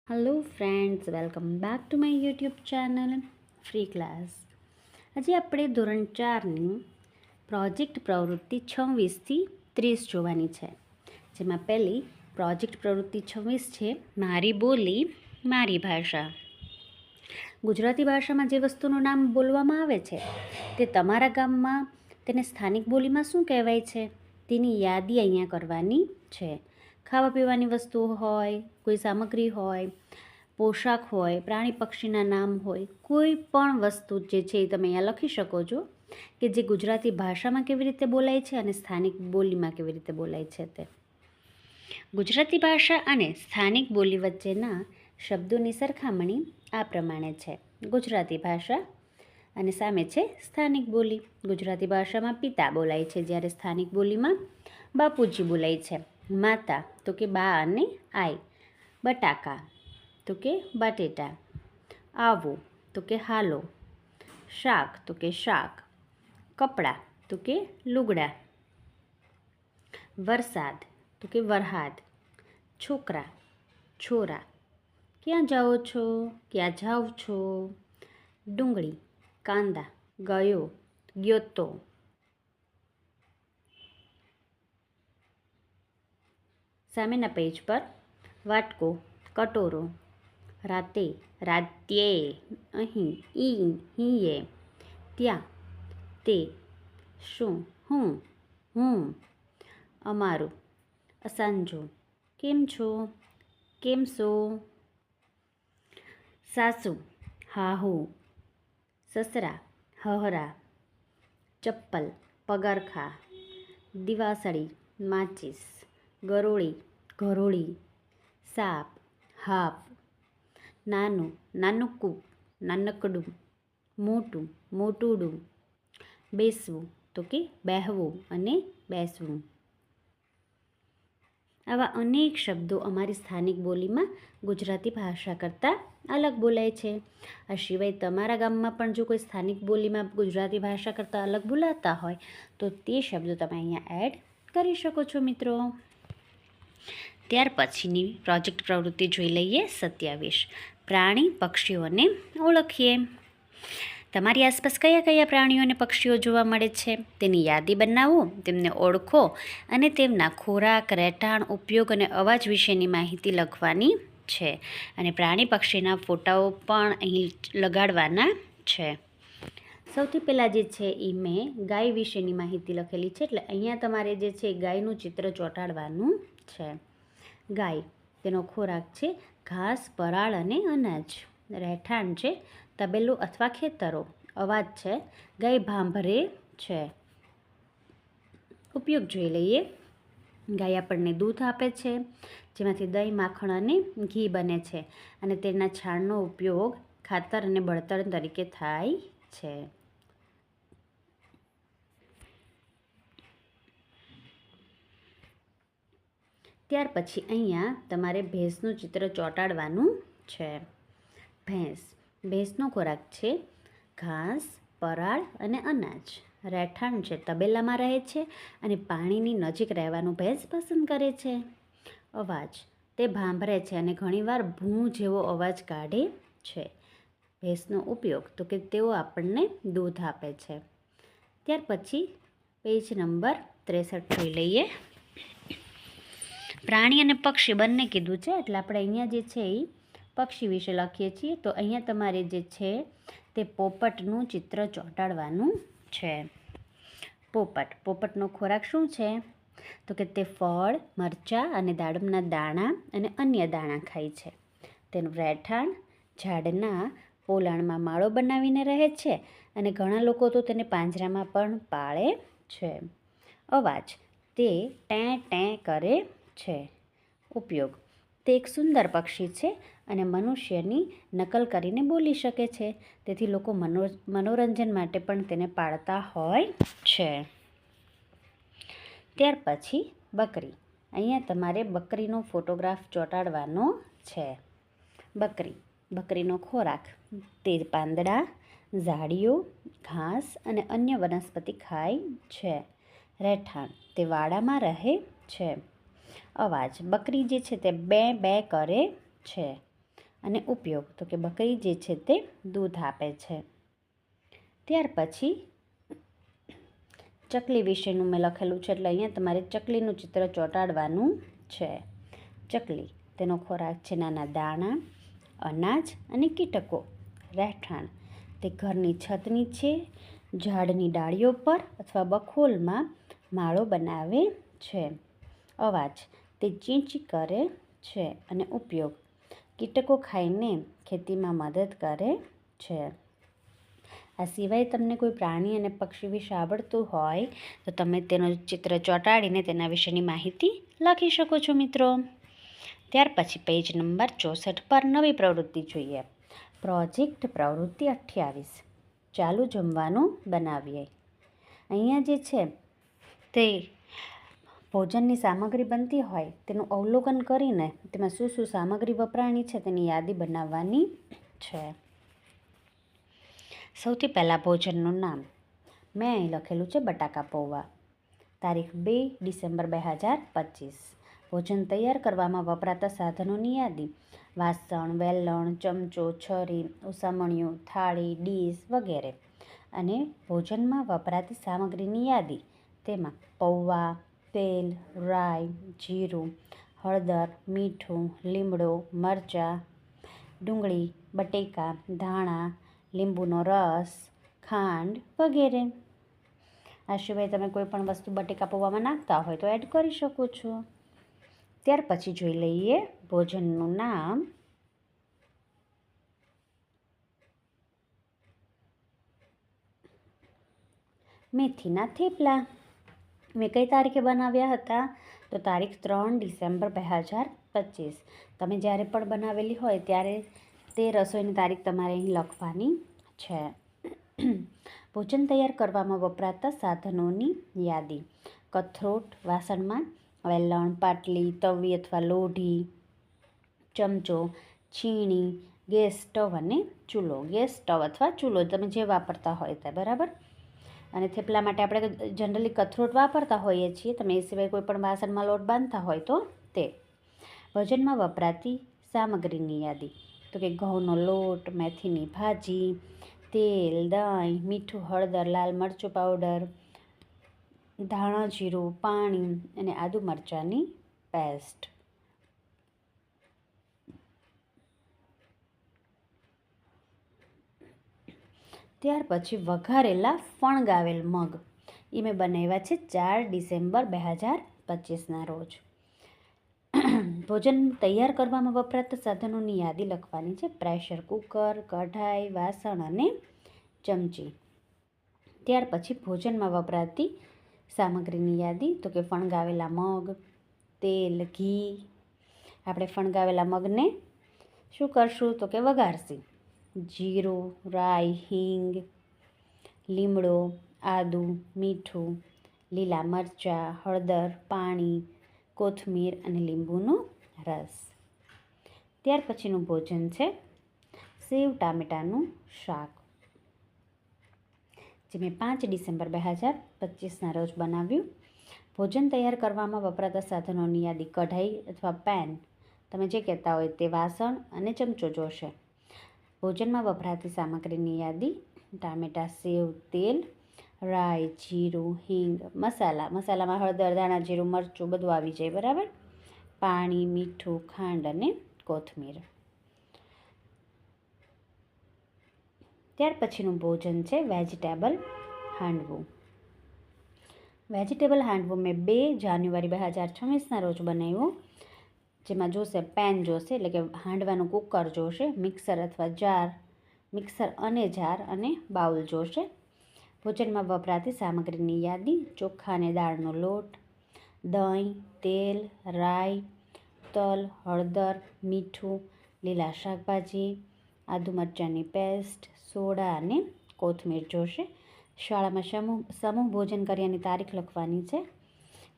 Hello friends, welcome back to my YouTube channel free class. આજે આપણે ધોરણ 4ની project પ્રવૃત્તિ 26થી 30 જોવાની છે. જેમાં પહેલી પ્રોજેક્ટ પ્રવૃત્તિ 26 છે મારી બોલી મારી ભાષા. ગુજરાતી ભાષામાં જે વસ્તુનું નામ બોલવામાં આવે છે તે તમારા ગામમાં તેને સ્થાનિક બોલીમાં શું કહેવાય છે તેની યાદી અહીંયા કરવાની છે. ખાવા પીવાની વસ્તુઓ હોય, કોઈ સામગ્રી હોય, પોશાક હોય, પ્રાણી પક્ષીના નામ હોય, કોઈ પણ વસ્તુ જે છે એ તમે અહીંયા લખી શકો છો કે જે ગુજરાતી ભાષામાં કેવી રીતે બોલાય છે અને સ્થાનિક બોલીમાં કેવી રીતે બોલાય છે તે. ગુજરાતી ભાષા અને સ્થાનિક બોલી વચ્ચેના શબ્દોની સરખામણી આ પ્રમાણે છે. ગુજરાતી ભાષા અને સામે છે સ્થાનિક બોલી. ગુજરાતી ભાષામાં પિતા બોલાય છે, જ્યારે સ્થાનિક બોલીમાં બાપુજી બોલાય છે. માતા તો કે બા અને આઈ. બટાકા તો કે બટેટા. આવો તો કે હાલો. શાક તો કે શાક. કપડાં તો કે લુગડા. વરસાદ તો કે વરહાદ. છોકરા છોરા. ક્યાં જાઓ છો, ક્યાં જાઓ છો. ડુંગળી કાંદા. ગયો ગ્યોતો. સામેના પેજ પર વાટકો કટોરો. રાતે રાત્યે. અહીં ઈ હીએ. ત્યાં તે. શું હું હું. અમારું અસાંજો. કેમ છો કેમ છો. સાસુ હાહુ. સસરા હહરા. ચપ્પલ પગરખા. દિવાસળી માચીસ. ગરોળી ઘરોળી. સાપ હાપ. નાનું નાનકું નાનકડું. મોટું મોટુડું. બેસવું તો કે બેહવું અને બેસવું. આવા અનેક શબ્દો અમારી સ્થાનિક બોલીમાં ગુજરાતી ભાષા કરતાં અલગ બોલાય છે. આ સિવાય તમારા ગામમાં પણ જો કોઈ સ્થાનિક બોલીમાં ગુજરાતી ભાષા કરતાં અલગ બોલાતા હોય તો તે શબ્દો તમે અહીંયા એડ કરી શકો છો મિત્રો. ત્યાર પછીની પ્રોજેક્ટ પ્રવૃત્તિ જોઈ લઈએ 27. પ્રાણી પક્ષીઓને ઓળખીએ. તમારી આસપાસ કયા કયા પ્રાણીઓ અને પક્ષીઓ જોવા મળે છે તેની યાદી બનાવો, તેમને ઓળખો અને તેમના ખોરાક, રહેઠાણ, ઉપયોગ અને અવાજ વિશેની માહિતી લખવાની છે. અને પ્રાણી પક્ષીના ફોટાઓ પણ અહીં લગાડવાના છે. સૌથી પહેલાં જે છે એ મેં ગાય વિશેની માહિતી લખેલી છે, એટલે અહીંયા તમારે જે છે ગાયનું ચિત્ર ચોંટાડવાનું છે. ગાય, તેનો ખોરાક છે ઘાસ, પરાળ અને અનાજ. રહેઠાણ છે તબેલું અથવા ખેતરો. અવાજ છે ગાય ભાંભરે છે. ઉપયોગ જોઈ લઈએ. ગાય આપણને દૂધ આપે છે, જેમાંથી દહીં, માખણ અને ઘી બને છે અને તેના છાણનો ઉપયોગ ખાતર અને બળતણ તરીકે થાય છે. ત્યાર પછી અહીંયા તમારે ભેંસનું ચિત્ર ચોંટાડવાનું છે. ભેંસ, ભેંસનો ખોરાક છે ઘાસ, પરાળ અને અનાજ. રહેઠાણ છે તબેલામાં રહે છે અને પાણીની નજીક રહેવાનું ભેંસ પસંદ કરે છે. અવાજ, તે ભાંભરે છે અને ઘણીવાર ભૂં જેવો અવાજ કાઢે છે. ભેંસનો ઉપયોગ તો કે તેઓ આપણને દૂધ આપે છે. ત્યાર પછી પેજ નંબર 63 જોઈ લઈએ. પ્રાણી અને પક્ષી બંને કીધું છે, એટલે આપણે અહીંયા જે છે એ પક્ષી વિશે લખીએ છીએ. તો અહીંયા તમારે જે છે તે પોપટનું ચિત્ર ચોંટાડવાનું છે. પોપટ, પોપટનો ખોરાક શું છે તો કે તે ફળ, મરચાં અને દાડમના દાણા અને અન્ય દાણા ખાય છે. તેનું રહેઠાણ ઝાડના પોલાણમાં માળો બનાવીને રહે છે અને ઘણા લોકો તો તેને પાંજરામાં પણ પાળે છે. અવાજ, તે ટેં ટેં કરે છે. ઉપયોગ, તે એક સુંદર પક્ષી છે અને મનુષ્યની નકલ કરીને બોલી શકે છે, તેથી લોકો મનોરંજન માટે પણ તેને પાળતા હોય છે. ત્યાર પછી બકરી. અહીંયા તમારે બકરીનો ફોટોગ્રાફ ચોંટાડવાનો છે. બકરી, બકરીનો ખોરાક તે પાંદડા, ઝાડીઓ, ઘાસ અને અન્ય વનસ્પતિ ખાય છે. રહેઠાણ, તે વાડામાં રહે છે. અવાજ, બકરી જે છે તે બે બે કરે છે. અને ઉપયોગ તો કે બકરી જે છે તે દૂધ આપે છે. ત્યાર પછી ચકલી વિશેનું મેં લખેલું છે, એટલે અહીંયા તમારે ચકલીનું ચિત્ર ચોંટાડવાનું છે. ચકલી, તેનો ખોરાક છે નાના દાણા, અનાજ અને કીટકો. રહેઠાણ, તે ઘરની છત નીચે, ઝાડની ડાળીઓ પર અથવા બખોલમાં માળો બનાવે છે. અવાજ, તે ચીંચી કરે છે. અને ઉપયોગ, કીટકો ખાઈને ખેતીમાં મદદ કરે છે. આ સિવાય તમને કોઈ પ્રાણી અને પક્ષી વિશે આવડતું હોય તો તમે તેનું ચિત્ર ચોંટાડીને તેના વિશેની માહિતી લખી શકો છો મિત્રો. ત્યાર પછી પેજ નંબર 64 પર નવી પ્રવૃત્તિ જોઈએ. પ્રોજેક્ટ પ્રવૃત્તિ 28, ચાલુ જમવાનું બનાવીએ. અહીંયા જે છે તે ભોજનની સામગ્રી બનતી હોય તેનું અવલોકન કરીને તેમાં શું શું સામગ્રી વપરાણી છે તેની યાદી બનાવવાની છે. સૌથી પહેલાં ભોજનનું નામ મેં અહીં લખેલું છે બટાકા પૌવા. તારીખ 2 ડિસેમ્બર 2025. ભોજન તૈયાર કરવામાં વપરાતા સાધનોની યાદી: વાસણ, વેલણ, ચમચો, છરી, ઉસામણિયું, થાળી, ડીશ વગેરે. અને ભોજનમાં વપરાતી સામગ્રીની યાદી: તેમાં પૌવા, તેલ, રાઈ, જીરું, હળદર, મીઠું, લીમડો, મરચાં, ડુંગળી, બટેકા, ધાણા, લીંબુનો રસ, ખાંડ વગેરે. આ સિવાય તમે કોઈ પણ વસ્તુ બટેકા પૌવામાં નાખતા હોય તો એડ કરી શકો છો. ત્યાર પછી જોઈ લઈએ ભોજનનું નામ. મેથીના થેપલા. મેં કઈ તારીખે બનાવ્યા હતા તો તારીખ 3 ડિસેમ્બર 2025. તમે જ્યારે પણ બનાવેલી હોય ત્યારે તે રસોઈની તારીખ તમારે અહીં લખવાની છે. ભોજન તૈયાર કરવામાં વપરાતા સાધનોની યાદી: કથરોટ વાસણમાં, વેલણ, પાટલી, તવી અથવા લોઢી, ચમચો, છીણી, ગેસ સ્ટવ અને ચૂલો. ગેસ સ્ટવ અથવા ચૂલો તમે જે વાપરતા હોય તે, બરાબર. અને થેપલા માટે આપણે જનરલી કથરોટ વાપરતા હોઈએ છીએ. તમે એ સિવાય કોઈ પણ વાસણમાં લોટ બાંધતા હોય તો તે. ભોજનમાં વપરાતી સામગ્રીની યાદી: તો કે ઘઉંનો લોટ, મેથીની ભાજી, તેલ, દહીં, મીઠું, હળદર, લાલ મરચું પાવડર, ધાણા જીરું, પાણી અને આદુ મરચાંની પેસ્ટ. ત્યાર પછી વઘારેલા ફણગાવેલ મગ. એ મેં બનાવ્યા છે 4 ડિસેમ્બર 2025ના રોજ. ભોજન તૈયાર કરવામાં વપરાતા સાધનોની યાદી લખવાની છે: પ્રેશર કુકર, કઢાઈ, વાસણ અને ચમચી. ત્યાર પછી ભોજનમાં વપરાતી સામગ્રીની યાદી: તો કે ફણગાવેલા મગ, તેલ, ઘી. આપણે ફણગાવેલા મગને શું કરશું તો કે વઘારશું. જીરું, રાઈ, હિંગ, લીમડો, આદુ, મીઠું, લીલા મરચાં, હળદર, પાણી, કોથમીર અને લીંબુનો રસ. ત્યાર પછીનું ભોજન છે સેવ ટામેટાનું શાક, જે મેં 5 ડિસેમ્બર 2025ના રોજ બનાવ્યું. ભોજન તૈયાર કરવામાં વપરાતા સાધનોની યાદી: કઢાઈ અથવા પેન, તમે જે કહેતા હોય તે, વાસણ અને ચમચો જોશે. ભોજનમાં વપરાતી સામગ્રીની યાદી: ટામેટાં, સેવ, તેલ, રાઈ, જીરું, હિંગ, મસાલામાં હળદર, ધાણા જીરું, મરચું બધું આવી જાય, બરાબર. પાણી, મીઠું, ખાંડ અને કોથમીર. ત્યાર પછીનું ભોજન છે વેજીટેબલ હાંડવું. વેજીટેબલ હાંડવું મેં 2 જાન્યુઆરી 2026ના રોજ બનાવ્યું. જેમાં જોશે પેન જોશે, એટલે કે હાંડવાનું કુકર જોશે, મિક્સર અથવા જાર, મિક્સર અને જાર અને બાઉલ જોશે. ભોજનમાં વપરાતી સામગ્રીની યાદી: ચોખા અને દાળનો લોટ, દહીં, તેલ, રાઈ, તલ, હળદર, મીઠું, લીલા શાકભાજી, આદુ મરચાંની પેસ્ટ, સોડા અને કોથમીર જોશે. શાળામાં સમૂહ ભોજન કર્યાની તારીખ લખવાની છે: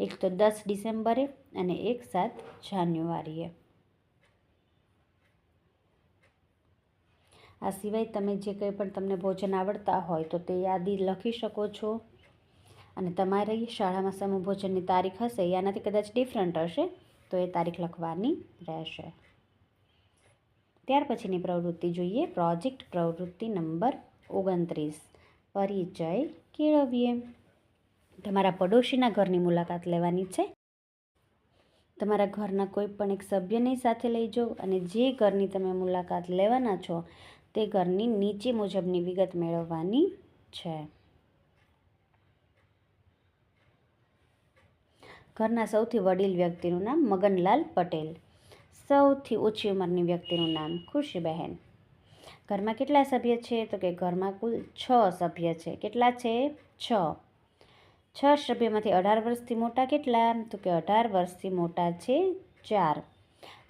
એક તો 10 ડિસેમ્બરે અને એક 7 જાન્યુઆરીએ. આ સિવાય તમે જે કંઈ પણ તમને ભોજન આવડતા હોય તો તે યાદી લખી શકો છો. અને તમારી શાળામાં સમૂહ ભોજનની તારીખ હશે, આનાથી કદાચ ડિફરન્ટ હશે, તો એ તારીખ લખવાની રહેશે. ત્યાર પછીની પ્રવૃત્તિ જોઈએ, પ્રોજેક્ટ પ્રવૃત્તિ નંબર 29, પરિચય કેળવીએ. તમારા પડોશીના ઘરની મુલાકાત લેવાની છે. તમારા ઘરના કોઈ પણ એક સભ્યને સાથે લઈ જાઓ અને જે ઘરની તમે મુલાકાત લેવાના છો તે ઘરની નીચે મુજબની વિગત મેળવવાની છે. ઘરના સૌથી વડીલ વ્યક્તિનું નામ મગનલાલ પટેલ. સૌથી ઓછી ઉંમરની વ્યક્તિનું નામ ખુશીબહેન. ઘરમાં કેટલા સભ્ય છે? તો કે ઘરમાં કુલ 6 સભ્ય છે. કેટલા છે? 6. 6 સભ્યમાંથી 18 વર્ષથી મોટા કેટલા? તો કે 18 વર્ષથી મોટા છે 4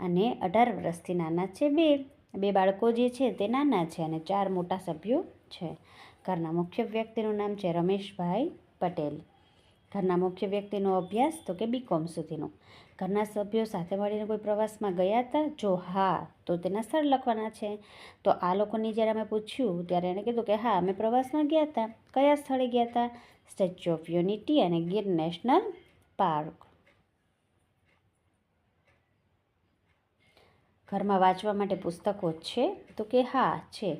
અને 18 વર્ષથી નાના છે 2. 2 બાળકો જે છે તે નાના છે અને 4 મોટા સભ્યો છે. ઘરના મુખ્ય વ્યક્તિનું નામ છે રમેશભાઈ પટેલ. ઘરના મુખ્ય વ્યક્તિનો અભ્યાસ તો કે BCom સુધીનો. ઘરના સભ્યો સાથે મળીને કોઈ પ્રવાસમાં ગયા હતા? જો હા, તો તેના સ્થળ લખવાના છે. તો આ લોકોની જ્યારે અમે પૂછ્યું ત્યારે એણે કીધું કે હા, અમે પ્રવાસમાં ગયા હતા. કયા સ્થળે ગયા હતા? સ્ટેચ્યુ ઓફ યુનિટી અને ગીર નેશનલ પાર્ક. ઘરમાં વાંચવા માટે પુસ્તકો છે? તો કે હા છે.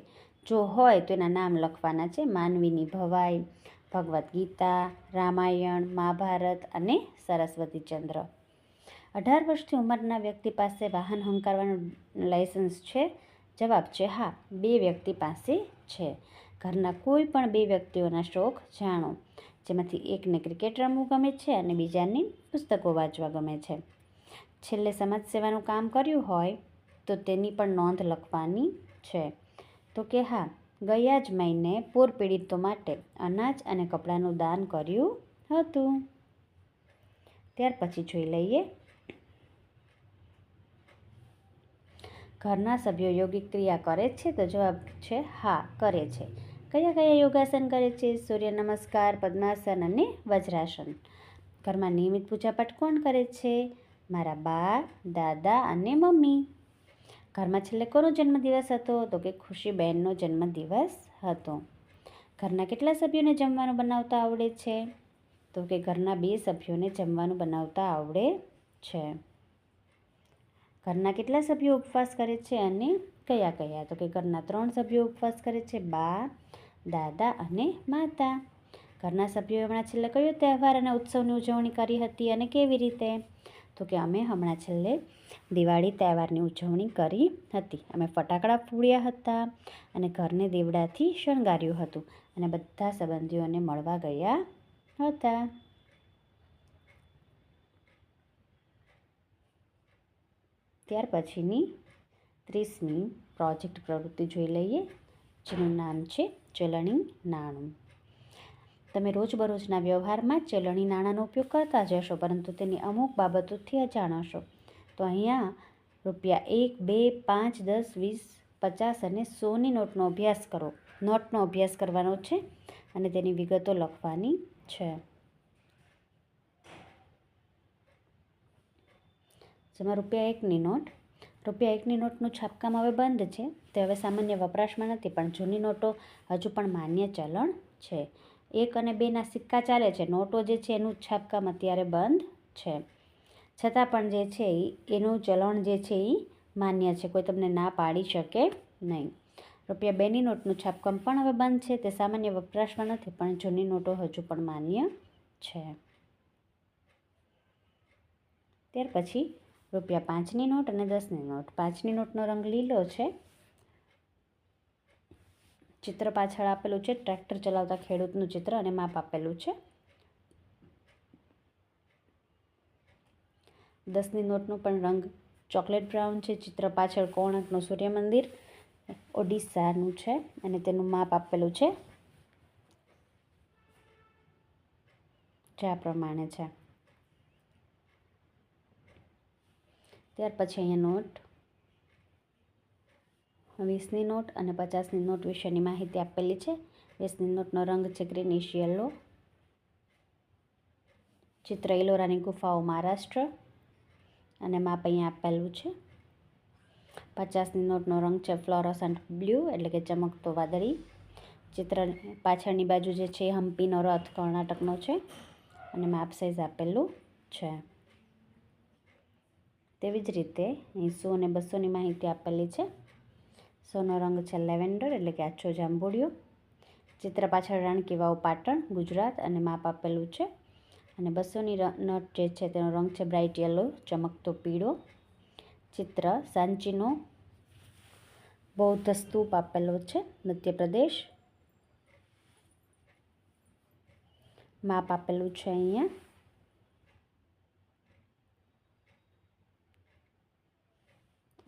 જો હોય તો એના નામ લખવાના છે. માનવીની ભવાઈ, ભગવદ્ ગીતા, રામાયણ, મહાભારત અને સરસ્વતીચંદ્ર. 18 વર્ષથી ઉંમરના વ્યક્તિ પાસે વાહન હંકારવાનું લાયસન્સ છે? જવાબ છે હા, 2 વ્યક્તિ પાસે છે. ઘરના કોઈ પણ 2 વ્યક્તિઓના શોખ જાણો, જેમાંથી એકને ક્રિકેટ રમવું ગમે છે અને બીજાને પુસ્તકો વાંચવા ગમે છે. છેલ્લે સમાજ સેવાનું કામ કર્યું હોય તો તેની પણ નોંધ લખવાની છે. તો કે હા, ગયા જ મહિને પૂર પીડિતો માટે અનાજ અને કપડાનું દાન કર્યું હતું. ત્યાર પછી જોઈ લઈએ, ઘરના સભ્યો યોગિક ક્રિયા કરે છે? તો જવાબ છે હા, કરે છે. કયા કયા યોગાસન કરે છે? સૂર્ય નમસ્કાર, પદ્માસન અને વજ્રાસન. ઘરમાં નિયમિત પૂજાપાઠ કોણ કરે છે? મારા બા, દાદા અને મમ્મી. ઘરમાં છેલ્લે કોનો જન્મદિવસ હતો? તો કે ખુશીબહેનનો જન્મદિવસ હતો. ઘરના કેટલા સભ્યોને જમવાનું બનાવતા આવડે છે? તો કે ઘરના 2 સભ્યોને જમવાનું બનાવતા આવડે છે. ઘરના કેટલા સભ્યો ઉપવાસ કરે છે અને કયા કયા? તો કે ઘરના 3 સભ્યો ઉપવાસ કરે છે, બા, દાદા અને માતા. ઘરના સભ્યોએ હમણાં છેલ્લે કયો તહેવાર અને ઉત્સવની ઉજવણી કરી હતી અને કેવી રીતે? તો કે અમે હમણાં છેલ્લે દિવાળી તહેવારની ઉજવણી કરી હતી. અમે ફટાકડા ફોડ્યા હતા અને ઘરને દીવડાથી શણગાર્યું હતું અને બધા સંબંધીઓને મળવા ગયા હતા. ત્યાર પછીની 30મી પ્રોજેક્ટ પ્રવૃત્તિ જોઈ લઈએ, જેનું નામ છે ચલણી નાણું. તમે રોજબરોજના વ્યવહારમાં ચલણી નાણાંનો ઉપયોગ કરતા જ હશો, પરંતુ તેની અમુક બાબતોથી અજાણ હશો. તો અહીંયા રૂપિયા 1, 2, 5, 10, 20, 50 અને 100ની નોટનો અભ્યાસ કરવાનો છે અને તેની વિગતો લખવાની છે. જેમાં રૂપિયા 1ની નોટ. રૂપિયા 1ની નોટનું છાપકામ હવે બંધ છે. તે હવે સામાન્ય વપરાશમાં નથી, પણ જૂની નોટો હજુ પણ માન્ય ચલણ છે. 1 અને 2ના સિક્કા ચાલે છે. નોટો જે છે એનું છાપકામ અત્યારે બંધ છે. છતાં પણ જે છે એનું ચલણ જે છે એ માન્ય છે. કોઈ તમને ના પાડી શકે નહીં. રૂપિયા 2ની નોટનું છાપકામ પણ હવે બંધ છે. તે સામાન્ય વપરાશમાં નથી, પણ જૂની નોટો હજુ પણ માન્ય છે. ત્યાર પછી રૂપિયા 5ની નોટ અને 10ની નોટ. 5ની નોટનો રંગ લીલો છે. ચિત્ર પાછળ આપેલું છે ટ્રેક્ટર ચલાવતા ખેડૂતનું ચિત્ર અને માપ આપેલું છે. 10ની નોટનું પણ રંગ ચોકલેટ બ્રાઉન છે. ચિત્ર પાછળ કોણાકનું સૂર્ય મંદિર ઓડિશાનું છે અને તેનું માપ આપેલું છે જે આ પ્રમાણે છે. ત્યાર પછી અહીંયા નોટ 20ની નોટ અને 50ની નોટ વિશેની માહિતી આપેલી છે. 20ની નોટનો રંગ છે ગ્રીનિશ યલો. ચિત્ર ઇલોરાની ગુફાઓ મહારાષ્ટ્ર અને માપ અહીંયા આપેલું છે. 50ની નોટનો રંગ છે ફ્લોરોસન્ટ બ્લુ, એટલે કે ચમકતો વાદળી. ચિત્ર પાછળની બાજુ જે છે હમ્પીનો રથ કર્ણાટકનો છે અને માપ સાઇઝ આપેલું છે. તેવી જ રીતે અહીં 100 અને 200ની માહિતી આપેલી છે. સોનો રંગ છે લેવેન્ડર એટલે કે આછો જાંબુડિયો. ચિત્ર પાછળ રાણકી વાવ પાટણ ગુજરાત અને માપ આપેલું છે. અને 200ની નોટ જે છે તેનો રંગ છે બ્રાઇટ યલો ચમકતો પીળો. ચિત્ર સાંચીનો બૌદ્ધ સ્તૂપ આપેલો છે મધ્યપ્રદેશ. માપ આપેલું છે અહીંયા.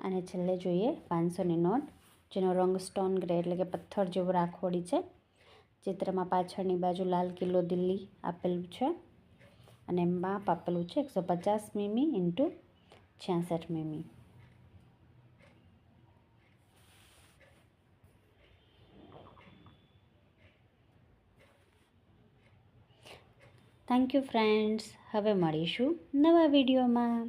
અને છેલ્લે જોઈએ 500ની નોટ જેનો રંગ સ્ટોન ગ્રે એટલે કે પથ્થર જેવો રાખોડી છે. ચિત્રમાં પાછળની બાજુ લાલ કિલ્લો દિલ્હી આપેલું છે અને માપ આપેલું છે 150 મીમી ઇન્ટુ 66 મીમી. Thank you friends. હવે મળીશું નવા વિડીયોમાં.